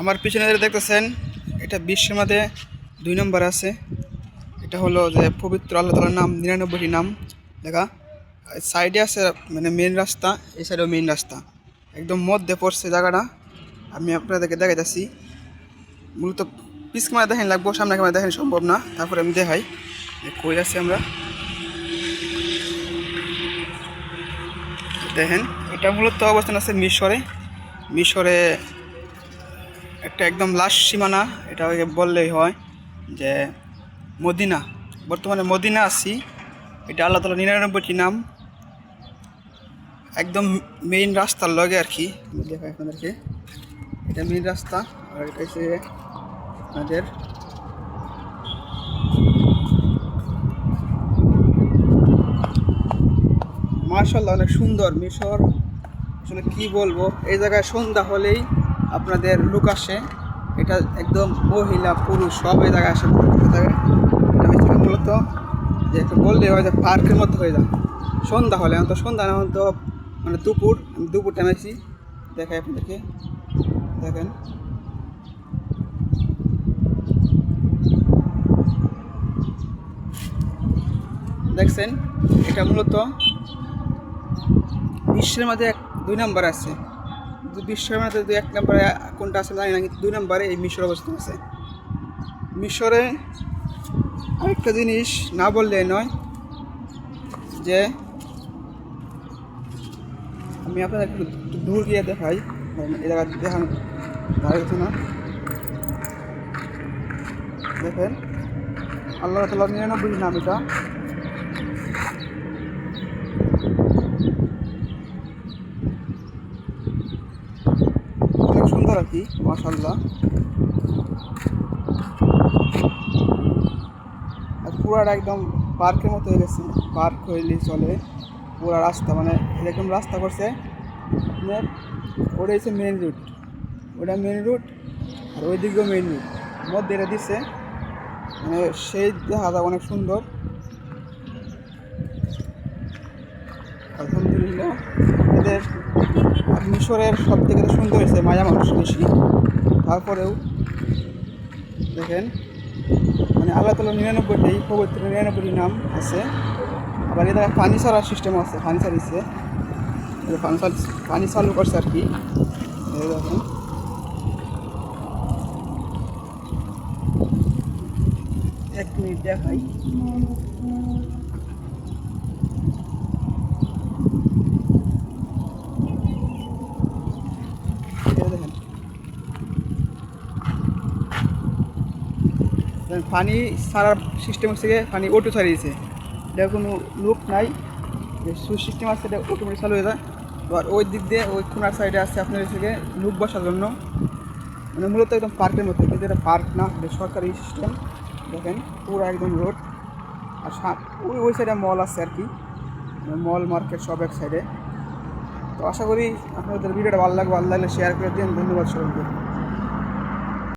আমার পিছনে যেটা দেখতেছেন এটা বিশ্বের মধ্যে 2 নম্বর আছে। এটা হলো যে পবিত্র আল্লাহ তাআলার নাম 99টি নাম লেখা। সাইডে আছে মানে মেন রাস্তা, এই সাইডেও মেন রাস্তা, একদম মধ্যে পড়ছে জায়গাটা। আমি আপনাদেরকে দেখাইতেছি। মূলত পিস ক্যামেরা দেখেন লাগবো, সামনে ক্যামেরা দেখেন সম্ভব না। তারপরে আমি দেখাই কই আছি আমরা। দেখেন এটা মূলত অবস্থান আছে মিশরে একটা একদম লাস্ট সীমানা। এটা বললেই হয় যে মদিনা, বর্তমানে মদিনা আছি। এটা আল্লাহ তাআলা 99টি নাম, একদম মেইন রাস্তার লগে আর কি। দেখাই আপনাদেরকে, এটা মেইন রাস্তা। আর এটা হচ্ছে আপনাদের মার্শাল্লাহ, অনেক সুন্দর মিশর। আসলে কি বলবো, এই জায়গায় সন্ধ্যা হলেই আপনাদের লোক আসে। এটা একদম মহিলা পুরুষ সব এই জায়গায় আসে থাকে। এটা হচ্ছে মূলত যে একটা বললে হয় যে পার্কের মতো হয়ে যায় সন্ধ্যা হলে। তো সন্ধ্যা না তো মানে দুপুর, আমি দুপুর টাইমে আছি। দেখাই আপনাদেরকে, দেখেন দেখছেন। এটা মূলত বিশ্বের মধ্যে 2 নম্বর আছে। বিশ্বের মধ্যে 1 নম্বরে কোনটা আছে জানি না, কিন্তু 2 নম্বরে এই মিশর অবস্থান আছে। মিশরে আরেকটা জিনিস না বললে নয়, যে আমি আপনাদের একটু দূর গিয়ে দেখাই। এই জায়গা দেখানো দাঁড়িয়েছে না। দেখেন আল্লাহ তাআলা 99টি নাম। এটা অনেক সুন্দর আর কি, মাশাআল্লাহ। আর পুরাটা একদম পার্কের মতো হয়ে গেছে। পার্ক হইলে চলে। পুরা রাস্তা মানে এরকম রাস্তা করছে আপনার। ওটা হচ্ছে মেন রুট, ওটা মেন রুট। আর ওই দিকেও মেন রুট, মধ্যে এটা দিচ্ছে মানে সেই দেখা যায় অনেক সুন্দর। আলহামদুলিল্লাহ। এদের মিশরের সব থেকে সুন্দর হয়েছে মায়া মানুষ বেশি। তারপরেও দেখেন মানে আল্লাহ তাআলা 99টি পবিত্র 99টি নাম আছে। আবার এটা পানি ছাড়ার সিস্টেম আছে, পানি ছাড়িয়েছে, পানি চালু করছে আর কি। দেখেন 1 মিনিট দেখাই। দেখেন পানি ছাড়ার সিস্টেম হচ্ছে গিয়ে পানি অটো ছাড়িয়েছে। এটা কোনো লোক নাই, যে সুইচ সিস্টেম আছে এটা অটোমেটিক চালু হয়ে যায়। আর ওই দিক দিয়ে ওই কোনার সাইডে আছে আপনার হচ্ছে লোক বসার জন্য, মানে মূলত একদম পার্কের মতো। কিন্তু এটা পার্ক না, এটা সরকারি সিস্টেম। দেখেন পুরো একদম রোড। আর ওই সাইডে মল আছে আর কি, মল মার্কেট সব এক সাইডে। তো আশা করি আপনাদের ভিডিওটা ভালো লাগলে শেয়ার করে দিন। ধন্যবাদ সবাইকে।